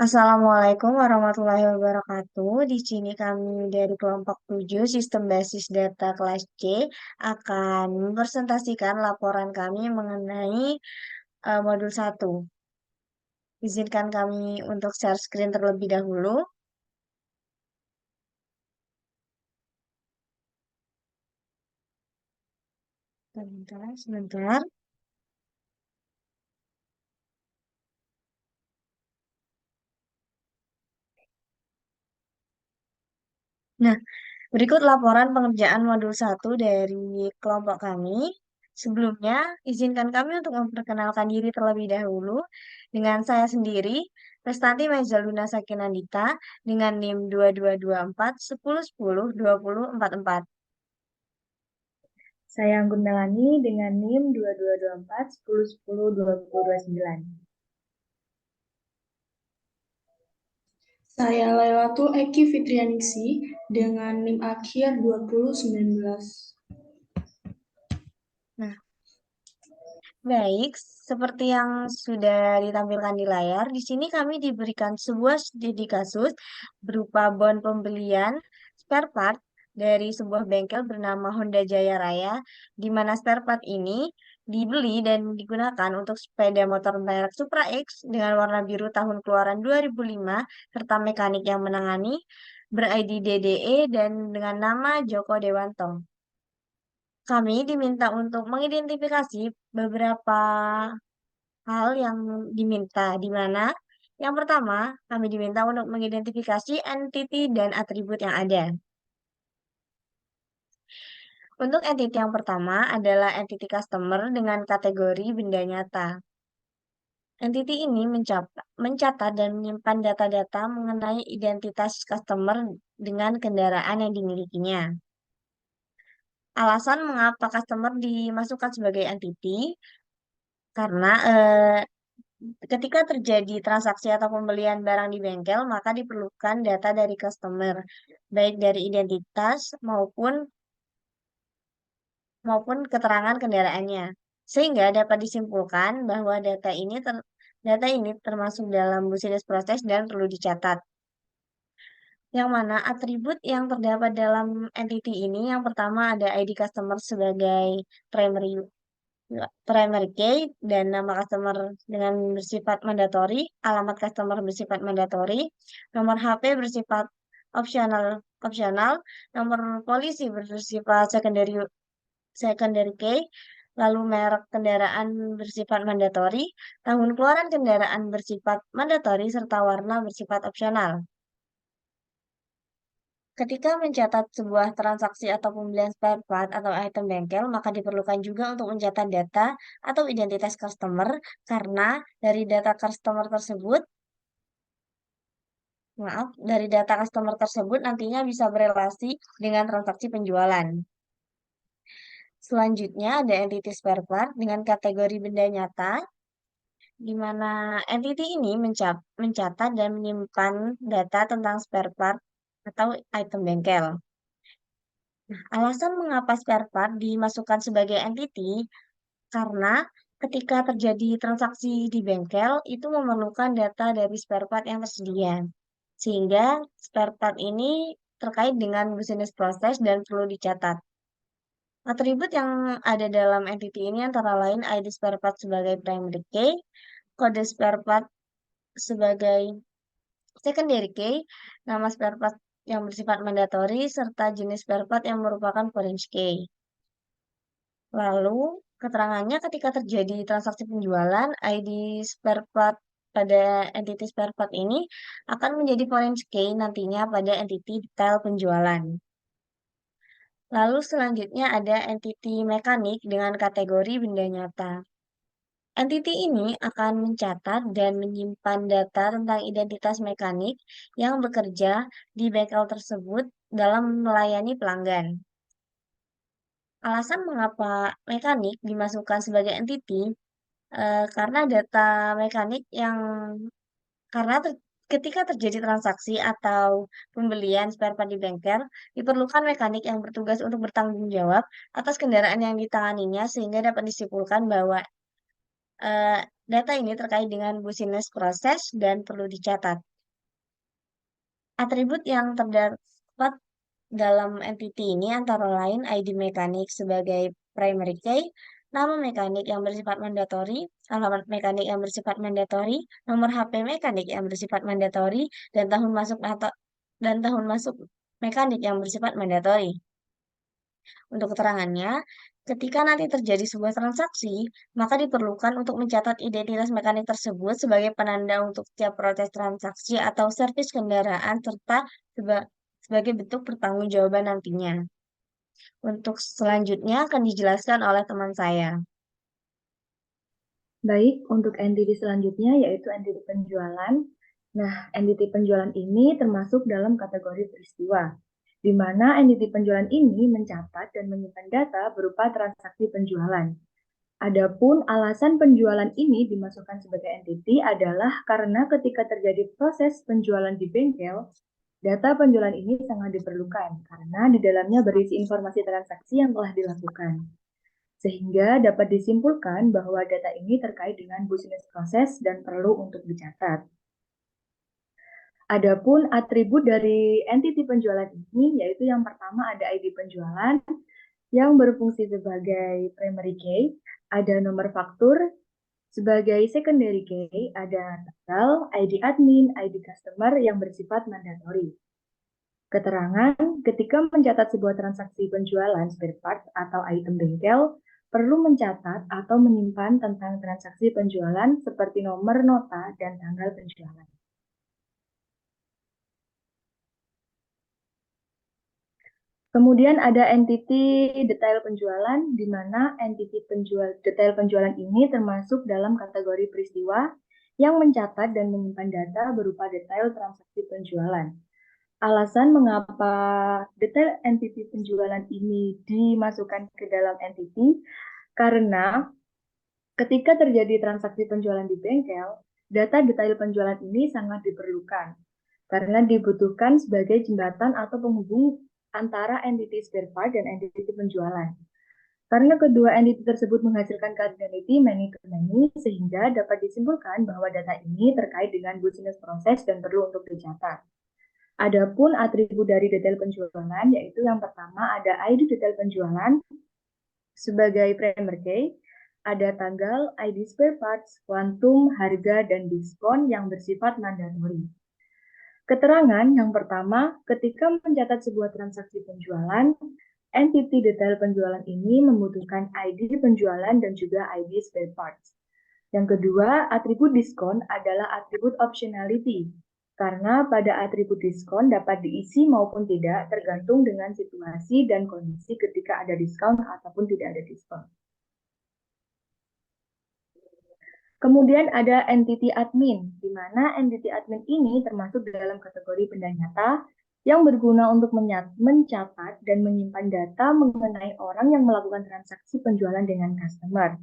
Assalamualaikum warahmatullahi wabarakatuh. Di sini kami dari kelompok 7 Sistem Basis Data kelas C akan mempresentasikan laporan kami mengenai modul 1. Izinkan kami untuk share screen terlebih dahulu. Sebentar, sebentar. Nah, berikut laporan pengerjaan modul 1 dari kelompok kami. Sebelumnya, izinkan kami untuk memperkenalkan diri terlebih dahulu dengan saya sendiri, Restanti Mezaluna Sakinandita, dengan NIM 2224 1010 2044. Saya Gundalani dengan NIM 2224 1010 2029. Saya Lailatul Eki Fitrianingsi dengan NIM akhir 2019. Nah, baik, seperti yang sudah ditampilkan di layar, di sini kami diberikan sebuah studi kasus berupa bon pembelian spare part dari sebuah bengkel bernama Honda Jaya Raya, di mana spare part ini dibeli dan digunakan untuk sepeda motor merek Supra X dengan warna biru tahun keluaran 2005, serta mekanik yang menangani ber-ID DDE dan dengan nama Joko Dewanto. Kami diminta untuk mengidentifikasi beberapa hal yang diminta, di mana yang pertama kami diminta untuk mengidentifikasi entity dan atribut yang ada. Untuk entity yang pertama adalah entity customer dengan kategori benda nyata. Entity ini mencatat dan menyimpan data-data mengenai identitas customer dengan kendaraan yang dimilikinya. Alasan mengapa customer dimasukkan sebagai entity karena ketika terjadi transaksi atau pembelian barang di bengkel, maka diperlukan data dari customer, baik dari identitas maupun keterangan kendaraannya. Sehingga dapat disimpulkan bahwa data ini termasuk dalam business process dan perlu dicatat. Yang mana atribut yang terdapat dalam entity ini, yang pertama ada ID customer sebagai primary primary key dan nama customer dengan bersifat mandatori, alamat customer bersifat mandatori, nomor HP bersifat opsional, opsional, nomor polisi bersifat secondary key, lalu merek kendaraan bersifat mandatori, tahun keluaran kendaraan bersifat mandatori, serta warna bersifat opsional. Ketika mencatat sebuah transaksi atau pembelian spare part atau item bengkel, maka diperlukan juga untuk mencatat data atau identitas customer karena dari data customer tersebut nantinya bisa berelasi dengan transaksi penjualan. Selanjutnya ada entity spare part dengan kategori benda nyata, di mana entity ini mencatat dan menyimpan data tentang spare part atau item bengkel. Alasan mengapa spare part dimasukkan sebagai entity karena ketika terjadi transaksi di bengkel itu memerlukan data dari spare part yang tersedia. Sehingga spare part ini terkait dengan business process dan perlu dicatat. Atribut yang ada dalam entity ini antara lain ID spare part sebagai primary key, kode spare part sebagai secondary key, nama spare part yang bersifat mandatori, serta jenis spare part yang merupakan foreign key. Lalu, keterangannya ketika terjadi transaksi penjualan, ID spare part pada entity spare part ini akan menjadi foreign key nantinya pada entity detail penjualan. Lalu selanjutnya ada entity mekanik dengan kategori benda nyata. Entity ini akan mencatat dan menyimpan data tentang identitas mekanik yang bekerja di bengkel tersebut dalam melayani pelanggan. Alasan mengapa mekanik dimasukkan sebagai entity karena data mekanik yang karena ketika terjadi transaksi atau pembelian spare part di bengkel, diperlukan mekanik yang bertugas untuk bertanggung jawab atas kendaraan yang ditanganinya sehingga dapat disimpulkan bahwa eh, data ini terkait dengan business proses dan perlu dicatat. Atribut yang terdapat dalam entity ini antara lain ID mekanik sebagai primary key, nama mekanik yang bersifat mandatori, alamat mekanik yang bersifat mandatori, nomor HP mekanik yang bersifat mandatori, dan tahun masuk mekanik yang bersifat mandatori. Untuk keterangannya, ketika nanti terjadi sebuah transaksi, maka diperlukan untuk mencatat identitas mekanik tersebut sebagai penanda untuk setiap proses transaksi atau servis kendaraan serta sebagai bentuk pertanggungjawaban nantinya. Untuk selanjutnya akan dijelaskan oleh teman saya. Baik, untuk entity selanjutnya yaitu entity penjualan. Nah, entity penjualan ini termasuk dalam kategori peristiwa, di mana entity penjualan ini mencatat dan menyimpan data berupa transaksi penjualan. Adapun alasan penjualan ini dimasukkan sebagai entity adalah karena ketika terjadi proses penjualan di bengkel, data penjualan ini sangat diperlukan karena di dalamnya berisi informasi transaksi yang telah dilakukan. Sehingga dapat disimpulkan bahwa data ini terkait dengan business proses dan perlu untuk dicatat. Adapun atribut dari entity penjualan ini yaitu yang pertama ada ID penjualan yang berfungsi sebagai primary key, ada nomor faktur, sebagai secondary key ada tanggal, ID admin, ID customer yang bersifat mandatori. Keterangan ketika mencatat sebuah transaksi penjualan spare part atau item bengkel perlu mencatat atau menyimpan tentang transaksi penjualan seperti nomor nota dan tanggal penjualan. Kemudian ada entity detail penjualan, di mana entity detail penjualan ini termasuk dalam kategori peristiwa yang mencatat dan menyimpan data berupa detail transaksi penjualan. Alasan mengapa detail entity penjualan ini dimasukkan ke dalam entity, karena ketika terjadi transaksi penjualan di bengkel, data detail penjualan ini sangat diperlukan karena dibutuhkan sebagai jembatan atau penghubung antara entity spare part dan entity penjualan. Karena kedua entity tersebut menghasilkan cardinality many to many, sehingga dapat disimpulkan bahwa data ini terkait dengan business proses dan perlu untuk dicatat. Adapun atribut dari detail penjualan, yaitu yang pertama ada ID detail penjualan sebagai primary key, ada tanggal, ID spare parts, kuantum, harga, dan diskon yang bersifat mandatori. Keterangan yang pertama, ketika mencatat sebuah transaksi penjualan, entity detail penjualan ini membutuhkan ID penjualan dan juga ID spare parts. Yang kedua, atribut diskon adalah atribut optionality, karena pada atribut diskon dapat diisi maupun tidak tergantung dengan situasi dan kondisi ketika ada diskon ataupun tidak ada diskon. Kemudian ada entity admin, di mana entity admin ini termasuk dalam kategori benda nyata yang berguna untuk mencatat dan menyimpan data mengenai orang yang melakukan transaksi penjualan dengan customer.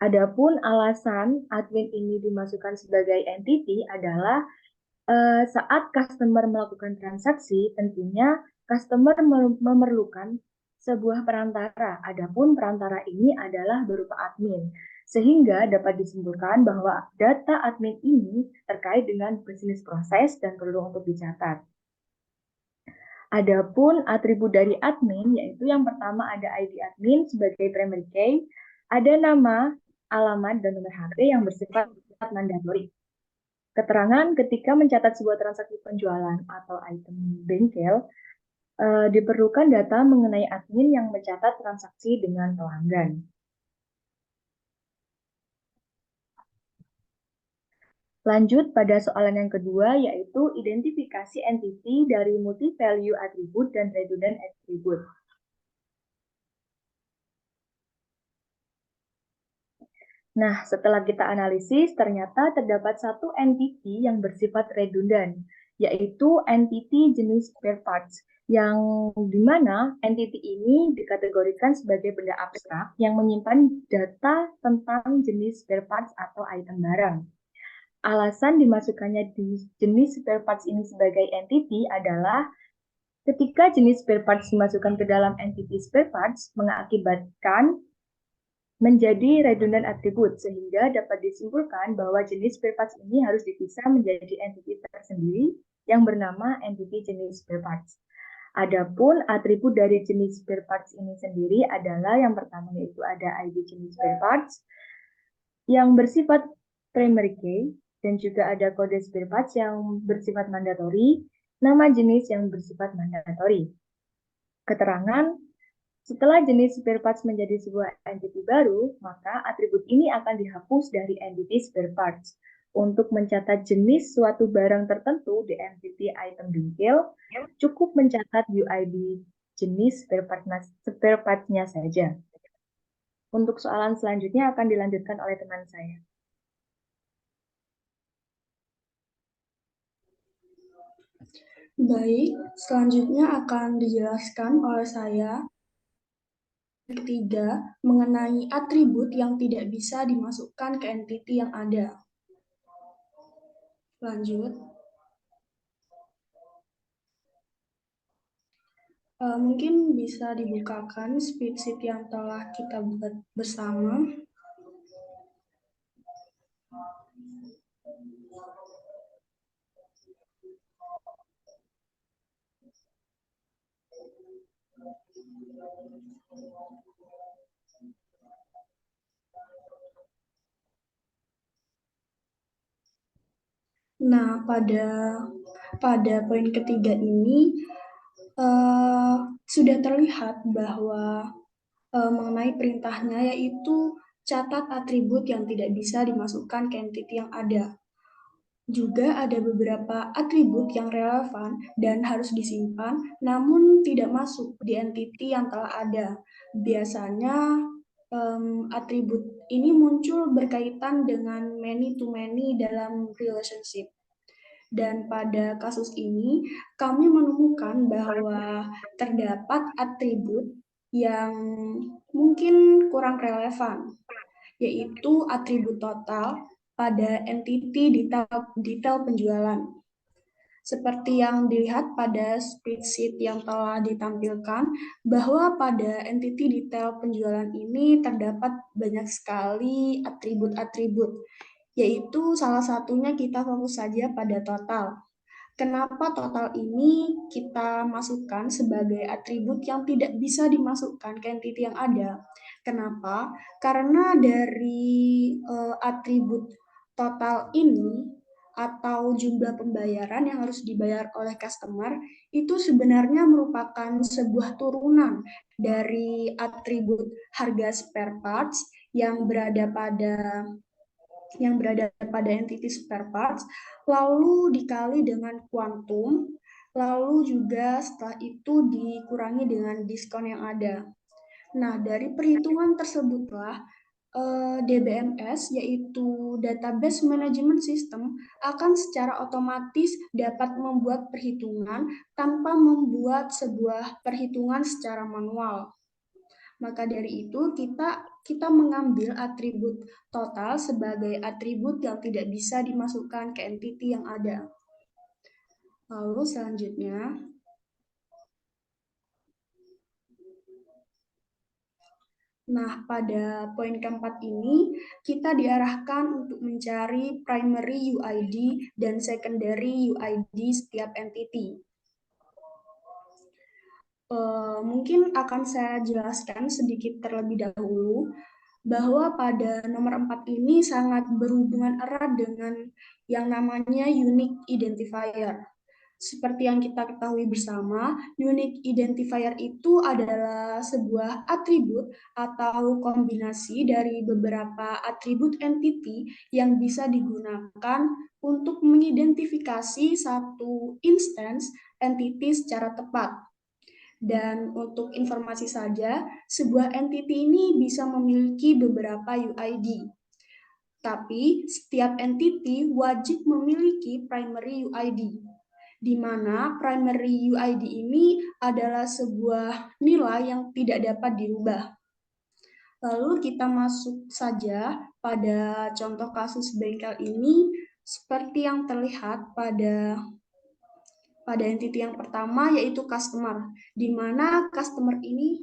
Adapun alasan admin ini dimasukkan sebagai entity adalah saat customer melakukan transaksi, tentunya customer memerlukan sebuah perantara. Adapun perantara ini adalah berupa admin. Sehingga dapat disimpulkan bahwa data admin ini terkait dengan bisnis proses dan perlu untuk dicatat. Adapun atribut dari admin, yaitu yang pertama ada ID admin sebagai primary key, ada nama, alamat, dan nomor HP yang bersifat mandatori. Keterangan ketika mencatat sebuah transaksi penjualan atau item bengkel, diperlukan data mengenai admin yang mencatat transaksi dengan pelanggan. Lanjut pada soalan yang kedua, yaitu identifikasi entity dari multi-value attribute dan redundant attribute. Nah, setelah kita analisis, ternyata terdapat satu entity yang bersifat redundant, yaitu entity jenis spare parts, yang dimana entity ini dikategorikan sebagai benda abstrak yang menyimpan data tentang jenis spare parts atau item barang. Alasan dimasukkannya di jenis spare parts ini sebagai entity adalah ketika jenis spare parts dimasukkan ke dalam entity spare parts mengakibatkan menjadi redundant attribute, sehingga dapat disimpulkan bahwa jenis spare parts ini harus dipisah menjadi entity tersendiri yang bernama entity jenis spare parts. Adapun atribut dari jenis spare parts ini sendiri adalah yang pertama yaitu ada ID jenis spare parts yang bersifat primary key dan juga ada kode spare parts yang bersifat mandatori, nama jenis yang bersifat mandatori. Keterangan setelah jenis spare parts menjadi sebuah entity baru, maka atribut ini akan dihapus dari entity spare parts. Untuk mencatat jenis suatu barang tertentu di entity item bengkel, cukup mencatat UID jenis spare parts-nya saja. Untuk soalan selanjutnya akan dilanjutkan oleh teman saya. Baik, selanjutnya akan dijelaskan oleh saya ketiga mengenai atribut yang tidak bisa dimasukkan ke entity yang ada. Lanjut. Mungkin bisa dibukakan spreadsheet yang telah kita buat bersama. Nah, pada poin ketiga ini sudah terlihat bahwa mengenai perintahnya yaitu catat atribut yang tidak bisa dimasukkan ke entity yang ada. Juga ada beberapa atribut yang relevan dan harus disimpan, namun tidak masuk di entity yang telah ada. Biasanya atribut ini muncul berkaitan dengan many-to-many dalam relationship. Dan pada kasus ini, kami menemukan bahwa terdapat atribut yang mungkin kurang relevan, yaitu atribut total pada entity detail penjualan. Seperti yang dilihat pada spreadsheet yang telah ditampilkan, bahwa pada entity detail penjualan ini terdapat banyak sekali atribut-atribut, yaitu salah satunya kita fokus saja pada total. Kenapa total ini kita masukkan sebagai atribut yang tidak bisa dimasukkan ke entity yang ada? Kenapa? Karena dari atribut total ini atau jumlah pembayaran yang harus dibayar oleh customer itu sebenarnya merupakan sebuah turunan dari atribut harga spare parts yang berada pada entity spare parts, lalu dikali dengan kuantum, lalu juga setelah itu dikurangi dengan diskon yang ada. Nah, dari perhitungan tersebutlah DBMS, yaitu Database Management System, akan secara otomatis dapat membuat perhitungan tanpa membuat sebuah perhitungan secara manual. Maka dari itu kita mengambil atribut total sebagai atribut yang tidak bisa dimasukkan ke entity yang ada. Lalu selanjutnya, nah pada poin keempat ini kita diarahkan untuk mencari primary UID dan secondary UID setiap entity. Mungkin akan saya jelaskan sedikit terlebih dahulu bahwa pada nomor 4 ini sangat berhubungan erat dengan yang namanya unique identifier. Seperti yang kita ketahui bersama, unique identifier itu adalah sebuah atribut atau kombinasi dari beberapa atribut entity yang bisa digunakan untuk mengidentifikasi satu instance entity secara tepat. Dan untuk informasi saja, sebuah entity ini bisa memiliki beberapa UID. Tapi setiap entity wajib memiliki primary UID, di mana primary UID ini adalah sebuah nilai yang tidak dapat dirubah. Lalu kita masuk saja pada contoh kasus bengkel ini, seperti yang terlihat pada entity yang pertama yaitu customer, di mana customer ini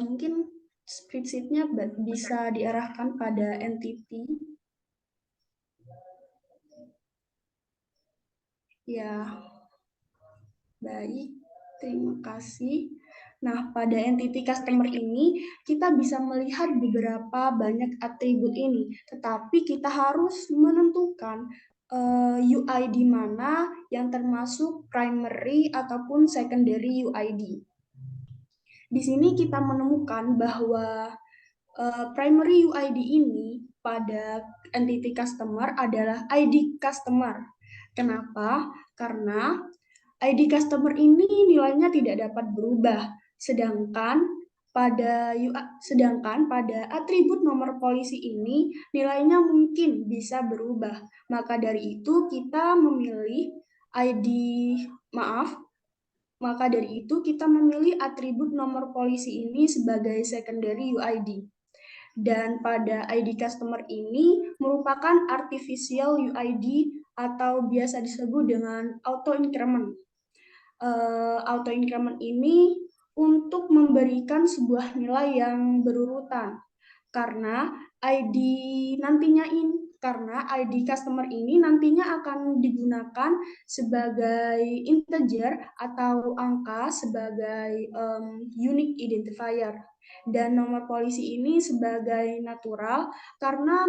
mungkin spreadsheet-nya bisa diarahkan pada entity. Ya, Baik, terima kasih. Nah, pada entity customer ini kita bisa melihat beberapa banyak atribut ini, tetapi kita harus menentukan UID mana yang termasuk primary ataupun secondary UID. Di sini kita menemukan bahwa primary UID ini pada entity customer adalah ID customer. Kenapa? Karena ID customer ini nilainya tidak dapat berubah, sedangkan pada atribut nomor polisi ini nilainya mungkin bisa berubah. Maka dari itu kita memilih ID maaf, maka dari itu kita memilih atribut nomor polisi ini sebagai secondary UID. Dan pada ID customer ini merupakan artificial UID atau biasa disebut dengan auto increment. Auto increment ini untuk memberikan sebuah nilai yang berurutan karena ID ID customer ini nantinya akan digunakan sebagai integer atau angka sebagai unique identifier dan nomor polisi ini sebagai natural karena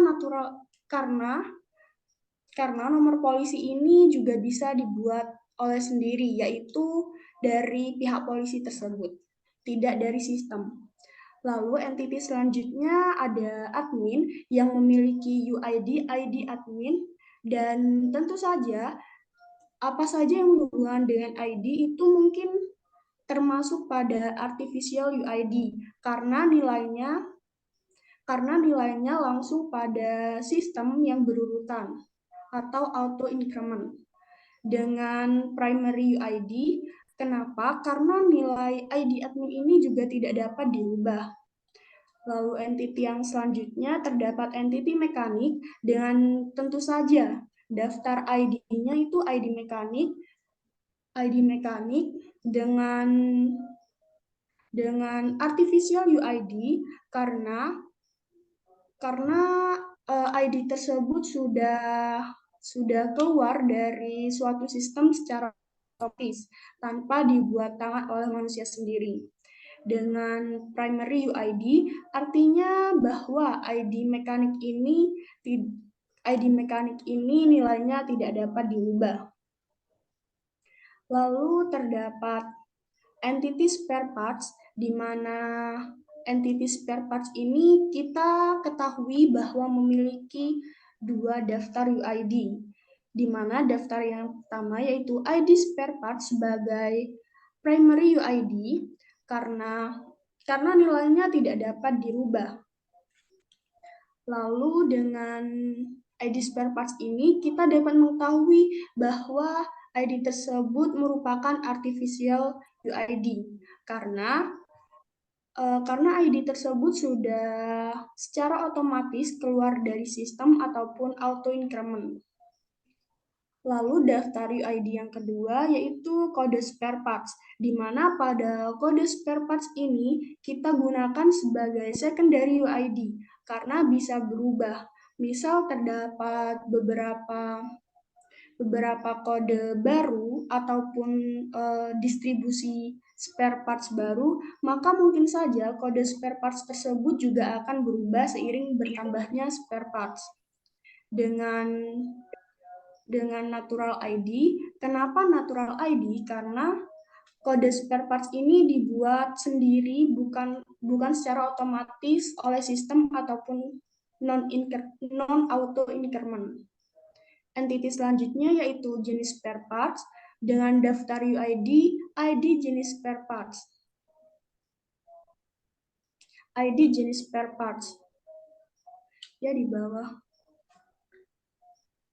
nomor polisi ini juga bisa dibuat oleh sendiri, yaitu dari pihak polisi tersebut, tidak dari sistem. Lalu entity selanjutnya ada admin yang memiliki UID, ID admin, dan tentu saja apa saja yang berhubungan dengan ID itu mungkin termasuk pada artificial UID karena nilainya langsung pada sistem yang berurutan atau auto increment. Dengan primary UID, kenapa? Karena nilai ID admin ini juga tidak dapat diubah. Lalu entity yang selanjutnya terdapat entity mekanik dengan tentu saja daftar ID-nya itu ID mekanik dengan artificial UID karena ID tersebut sudah keluar dari suatu sistem secara otomatis tanpa dibuat tangan oleh manusia sendiri. Dengan primary UID artinya bahwa ID mekanik ini nilainya tidak dapat diubah. Lalu terdapat entity spare parts di mana entity spare parts ini kita ketahui bahwa memiliki dua daftar UID, di mana daftar yang pertama yaitu ID spare parts sebagai primary UID karena nilainya tidak dapat dirubah. Lalu dengan ID spare parts ini kita dapat mengetahui bahwa ID tersebut merupakan artificial UID karena ID tersebut sudah secara otomatis keluar dari sistem ataupun auto increment. Lalu daftar UID yang kedua yaitu kode spare parts, di mana pada kode spare parts ini kita gunakan sebagai secondary UID karena bisa berubah. Misal terdapat beberapa kode baru ataupun distribusi spare parts baru, maka mungkin saja kode spare parts tersebut juga akan berubah seiring bertambahnya spare parts. Dengan natural ID. Kenapa natural ID? Karena kode spare parts ini dibuat sendiri, bukan secara otomatis oleh sistem ataupun non-auto increment. Entity selanjutnya yaitu jenis spare parts dengan daftar UID, ID jenis spare parts. ID jenis spare parts. Ya, di bawah.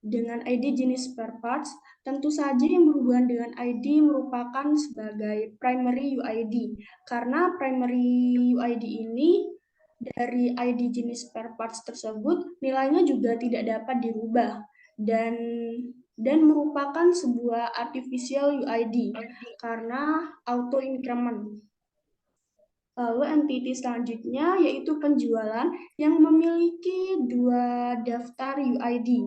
Dengan ID jenis spare parts, tentu saja yang berhubungan dengan ID merupakan sebagai primary UID. Karena primary UID ini dari ID jenis spare parts tersebut nilainya juga tidak dapat dirubah dan merupakan sebuah artificial UID karena auto increment. Lalu entity selanjutnya yaitu penjualan yang memiliki dua daftar UID.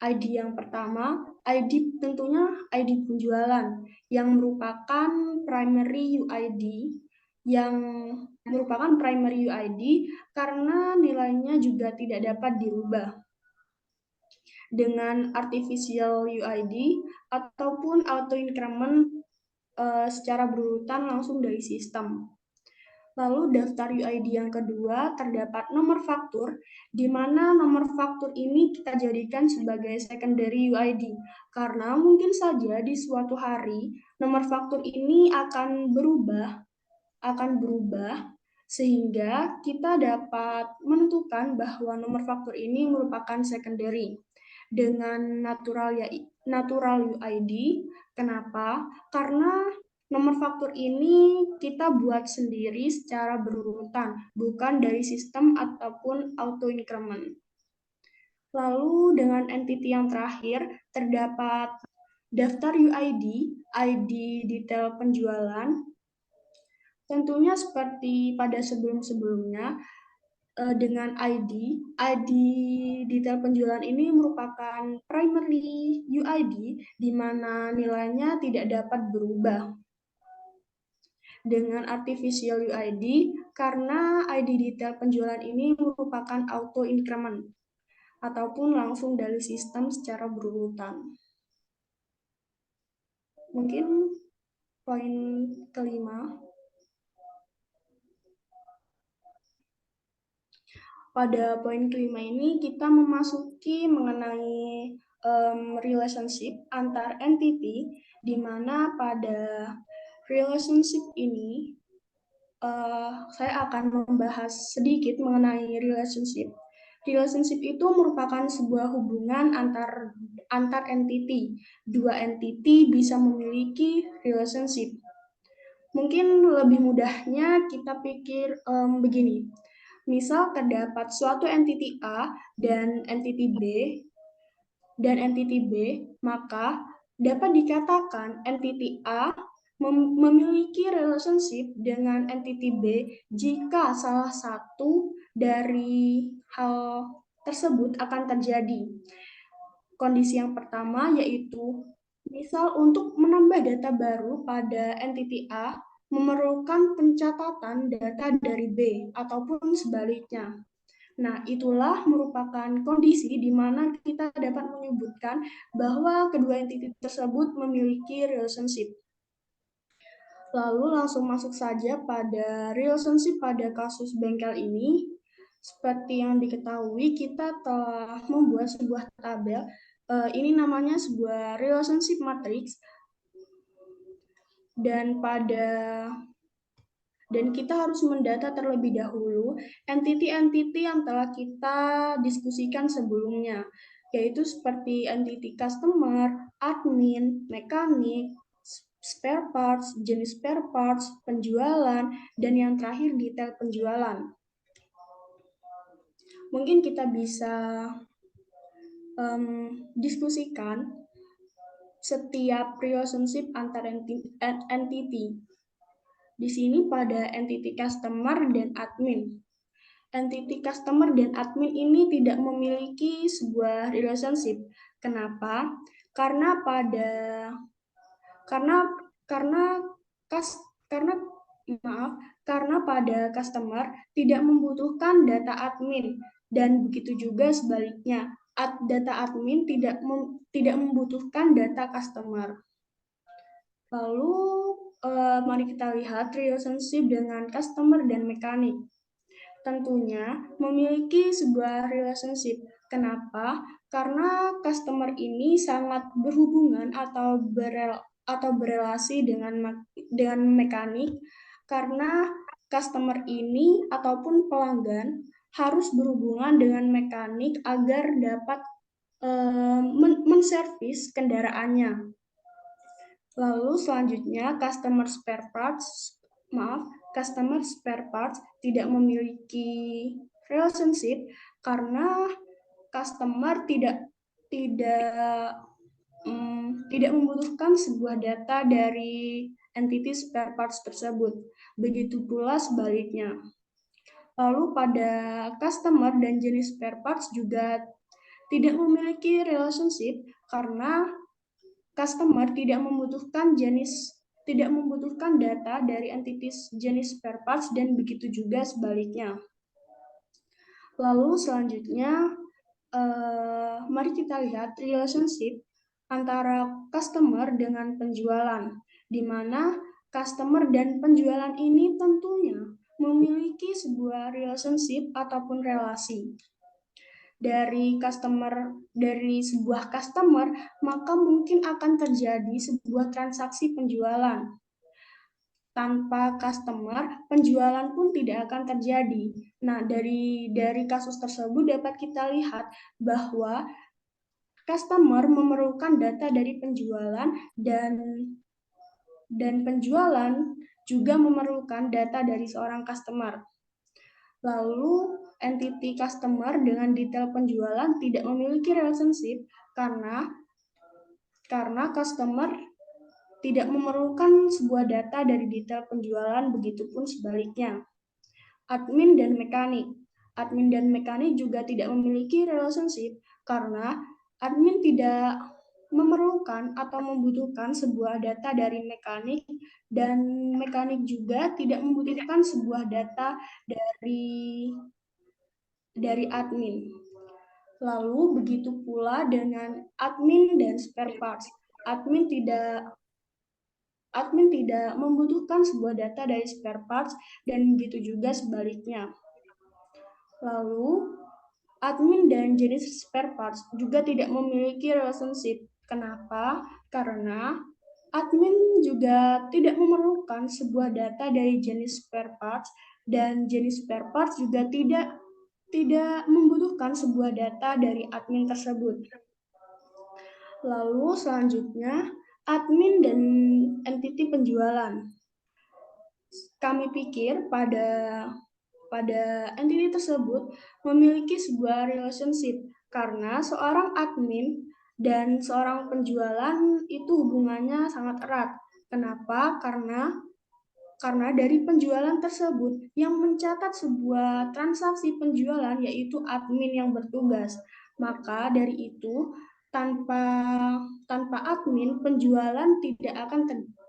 ID yang pertama ID tentunya ID penjualan yang merupakan primary UID yang merupakan primary UID karena nilainya juga tidak dapat dirubah dengan artificial UID ataupun auto increment secara berurutan langsung dari sistem. Lalu daftar UID yang kedua terdapat nomor faktur, di mana nomor faktur ini kita jadikan sebagai secondary UID, karena mungkin saja di suatu hari nomor faktur ini akan berubah sehingga kita dapat menentukan bahwa nomor faktur ini merupakan secondary dengan natural UID. Kenapa? Karena nomor faktur ini kita buat sendiri secara berurutan, bukan dari sistem ataupun auto increment. Lalu dengan entity yang terakhir terdapat daftar UID, ID detail penjualan. Tentunya seperti pada sebelum-sebelumnya, dengan ID detail penjualan ini merupakan primary UID di mana nilainya tidak dapat berubah. Dengan artificial UID karena ID detail penjualan ini merupakan auto increment ataupun langsung dari sistem secara berurutan. Mungkin poin kelima. Pada poin kelima ini kita memasuki mengenai relationship antar entity, di mana pada relationship ini saya akan membahas sedikit mengenai relationship. Relationship itu merupakan sebuah hubungan antar entity. Dua entity bisa memiliki relationship. Mungkin lebih mudahnya kita pikir begini. Misal terdapat suatu entity A dan entity B, maka dapat dikatakan entity A memiliki relationship dengan entity B jika salah satu dari hal tersebut akan terjadi. Kondisi yang pertama yaitu misal untuk menambah data baru pada entity A memerlukan pencatatan data dari B ataupun sebaliknya. Nah, itulah merupakan kondisi di mana kita dapat menyebutkan bahwa kedua entiti tersebut memiliki relationship. Lalu langsung masuk saja pada relationship pada kasus bengkel ini. Seperti yang diketahui, kita telah membuat sebuah tabel. Ini namanya sebuah relationship matrix. Dan kita harus mendata terlebih dahulu entiti-entiti yang telah kita diskusikan sebelumnya, yaitu seperti entiti customer, admin, mekanik, spare parts, jenis spare parts, penjualan, dan yang terakhir detail penjualan. Mungkin kita bisa diskusikan setiap relationship antar entity. Di sini pada entity customer dan admin. Entity customer dan admin ini tidak memiliki sebuah relationship. Kenapa? Karena pada customer tidak membutuhkan data admin dan begitu juga sebaliknya. Data admin tidak membutuhkan data customer. Lalu mari kita lihat relationship dengan customer dan mekanik. Tentunya memiliki sebuah relationship. Kenapa? Karena customer ini sangat berhubungan atau berelasi dengan mekanik, karena customer ini ataupun pelanggan harus berhubungan dengan mekanik agar dapat menservis kendaraannya. Lalu selanjutnya customer spare parts tidak memiliki relationship karena customer tidak membutuhkan sebuah data dari entity spare parts tersebut. Begitu pula sebaliknya. Lalu pada customer dan jenis spare parts juga tidak memiliki relationship karena customer tidak membutuhkan data dari entitas jenis spare parts dan begitu juga sebaliknya. Lalu selanjutnya, mari kita lihat relationship antara customer dengan penjualan, di mana customer dan penjualan ini tentunya memiliki sebuah relationship ataupun relasi. Dari sebuah customer, maka mungkin akan terjadi sebuah transaksi penjualan. Tanpa customer, penjualan pun tidak akan terjadi. Nah, dari kasus tersebut dapat kita lihat bahwa customer memerlukan data dari penjualan dan penjualan juga memerlukan data dari seorang customer. Lalu, entity customer dengan detail penjualan tidak memiliki relationship karena customer tidak memerlukan sebuah data dari detail penjualan, begitupun sebaliknya. Admin dan mekanik. Admin dan mekanik juga tidak memiliki relationship karena admin tidak memerlukan atau membutuhkan sebuah data dari mekanik dan mekanik juga tidak membutuhkan sebuah data dari admin. Lalu begitu pula dengan admin dan spare parts. Admin tidak membutuhkan sebuah data dari spare parts dan begitu juga sebaliknya. Lalu, admin dan jenis spare parts juga tidak memiliki relationship. Kenapa? Karena admin juga tidak memerlukan sebuah data dari jenis spare parts dan jenis spare parts juga tidak membutuhkan sebuah data dari admin tersebut. Lalu selanjutnya, admin dan entity penjualan. Kami pikir pada entity tersebut memiliki sebuah relationship karena seorang admin dan seorang penjualan itu hubungannya sangat erat. Kenapa? Karena dari penjualan tersebut yang mencatat sebuah transaksi penjualan yaitu admin yang bertugas. Maka dari itu tanpa admin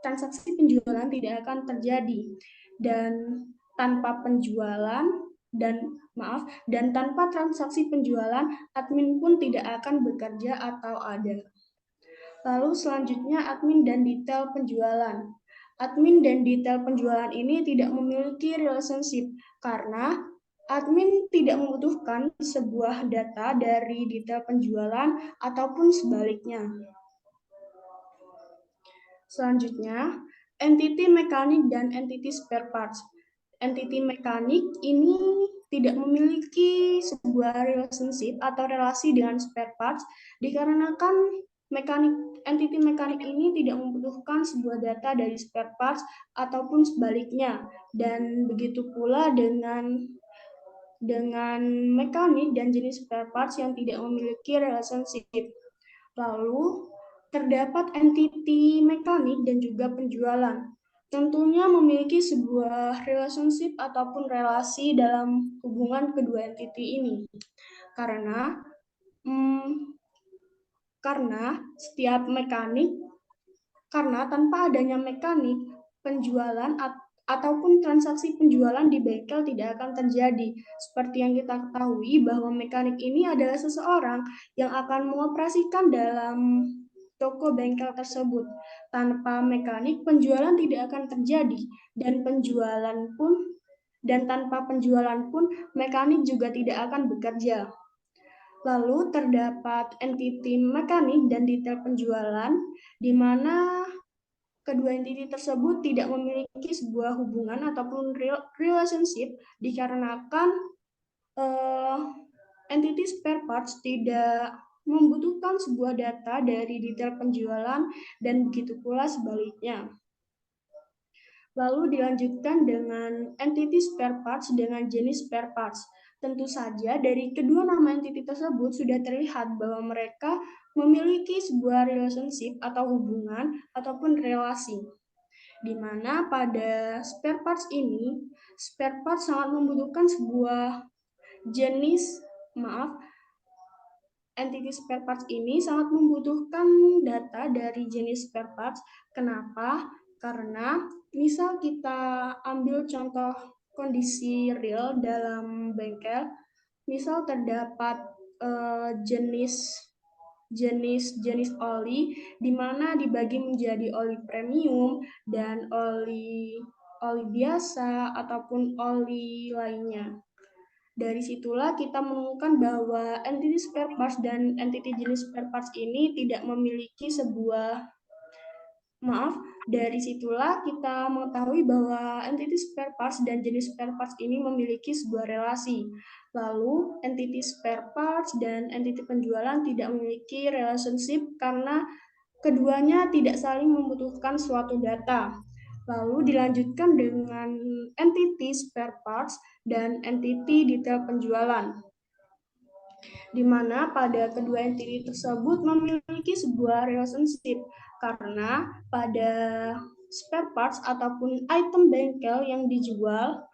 transaksi penjualan tidak akan terjadi dan tanpa penjualan dan tanpa transaksi penjualan admin pun tidak akan bekerja atau ada. Lalu selanjutnya admin dan detail penjualan. Admin dan detail penjualan ini tidak memiliki relationship karena admin tidak membutuhkan sebuah data dari detail penjualan ataupun sebaliknya. Selanjutnya, entity mekanik dan entity spare parts. Entity mekanik ini tidak memiliki sebuah relationship atau relasi dengan spare parts dikarenakan entity mekanik ini tidak membutuhkan sebuah data dari spare parts ataupun sebaliknya. Dan begitu pula dengan mekanik dan jenis spare parts yang tidak memiliki relationship. Lalu, terdapat entity mekanik dan juga penjualan. Tentunya memiliki sebuah relationship ataupun relasi dalam hubungan kedua entity ini. Karena tanpa adanya mekanik, penjualan ataupun transaksi penjualan di bengkel tidak akan terjadi. Seperti yang kita ketahui bahwa mekanik ini adalah seseorang yang akan mengoperasikan dalam toko bengkel tersebut. Tanpa mekanik, penjualan tidak akan terjadi dan tanpa penjualan pun mekanik juga tidak akan bekerja. Lalu terdapat entity mekanik dan detail penjualan, di mana kedua entity tersebut tidak memiliki sebuah hubungan ataupun relationship dikarenakan entity spare parts tidak membutuhkan sebuah data dari detail penjualan dan begitu pula sebaliknya. Lalu dilanjutkan dengan entity spare parts dengan jenis spare parts. Tentu saja dari kedua nama entity tersebut sudah terlihat bahwa mereka memiliki sebuah relationship atau hubungan ataupun relasi. Di mana pada spare parts ini, spare parts sangat membutuhkan sebuah jenis entity spare parts ini sangat membutuhkan data dari jenis spare parts. Kenapa? Karena misal kita ambil contoh kondisi real dalam bengkel, misal terdapat jenis jenis oli di mana dibagi menjadi oli premium dan oli biasa ataupun oli lainnya. Dari situlah kita menemukan bahwa entity spare parts dan entity jenis spare parts ini tidak memiliki sebuah Maaf, dari situlah kita mengetahui bahwa entity spare parts dan jenis spare parts ini memiliki sebuah relasi. Lalu, entity spare parts dan entity penjualan tidak memiliki relationship karena keduanya tidak saling membutuhkan suatu data. Lalu dilanjutkan dengan entity spare parts dan entity detail penjualan, di mana pada kedua entity tersebut memiliki sebuah relationship karena pada spare parts ataupun item bengkel yang dijual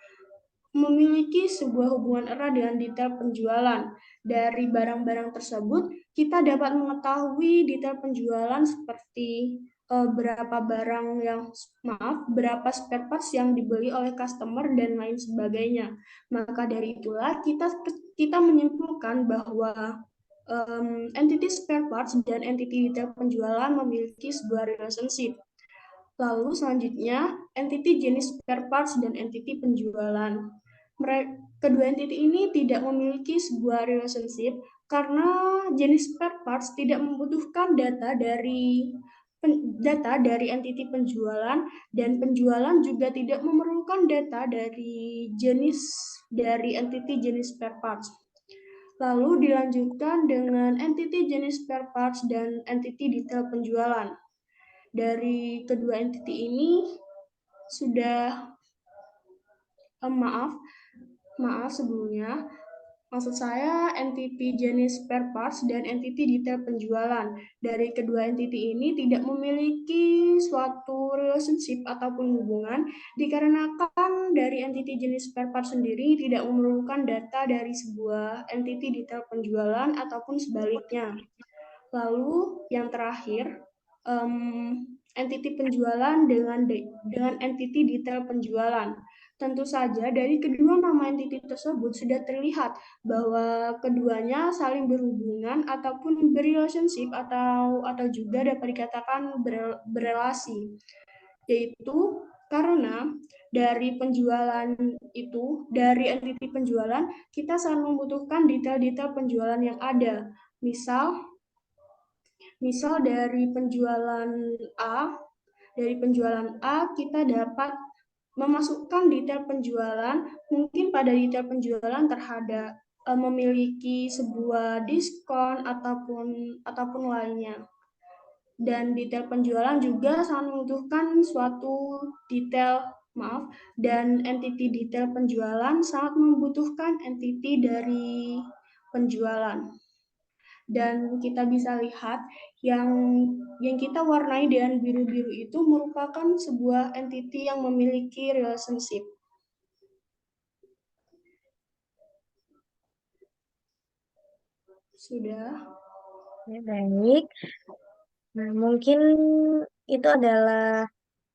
memiliki sebuah hubungan erat dengan detail penjualan. Dari barang-barang tersebut, kita dapat mengetahui detail penjualan seperti berapa spare parts yang dibeli oleh customer dan lain sebagainya. Maka dari itulah kita menyimpulkan bahwa entity spare parts dan entity detail penjualan memiliki sebuah relationship. Lalu selanjutnya, entity jenis spare parts dan entity penjualan. Kedua entity ini tidak memiliki sebuah relationship karena jenis spare parts tidak membutuhkan data dari entity penjualan dan penjualan juga tidak memerlukan data dari entity jenis spare parts. Lalu dilanjutkan dengan entity jenis spare parts dan entity detail penjualan. Dari kedua entity ini sudah maaf sebelumnya. Maksud saya entity jenis spare parts dan entity detail penjualan. Dari kedua entity ini tidak memiliki suatu relationship ataupun hubungan dikarenakan dari entity jenis spare parts sendiri tidak memerlukan data dari sebuah entity detail penjualan ataupun sebaliknya. Lalu yang terakhir, entity penjualan dengan entity detail penjualan. Tentu saja dari kedua nama entity tersebut sudah terlihat bahwa keduanya saling berhubungan ataupun berrelationship atau juga dapat dikatakan berelasi, yaitu karena dari entity penjualan kita sangat membutuhkan detail-detail penjualan yang ada. Misal dari penjualan A kita dapat memasukkan detail penjualan, mungkin pada detail penjualan terhadap memiliki sebuah diskon ataupun lainnya. Dan detail penjualan juga sangat membutuhkan suatu dan entity detail penjualan sangat membutuhkan entity dari penjualan. Dan kita bisa lihat yang kita warnai dengan biru-biru itu merupakan sebuah entity yang memiliki relationship. Sudah. Ya, baik. Nah, mungkin itu adalah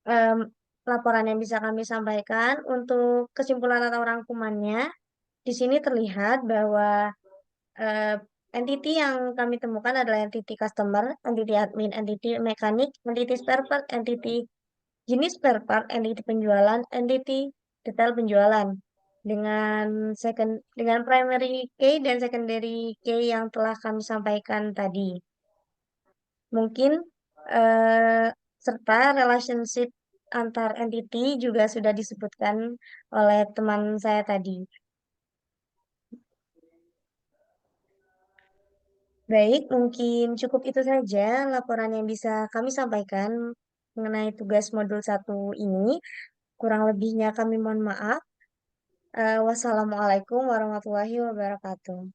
em, laporan yang bisa kami sampaikan. Untuk kesimpulan atau rangkumannya, di sini terlihat bahwa eh, entity yang kami temukan adalah entity customer, entity admin, entity mekanik, entity spare part, entity jenis spare part, entity penjualan, entity detail penjualan. Dengan primary key dan secondary key yang telah kami sampaikan tadi. Mungkin eh, serta relationship antar entity juga sudah disebutkan oleh teman saya tadi. Baik, mungkin cukup itu saja laporan yang bisa kami sampaikan mengenai tugas modul 1 ini. Kurang lebihnya kami mohon maaf. Wassalamualaikum warahmatullahi wabarakatuh.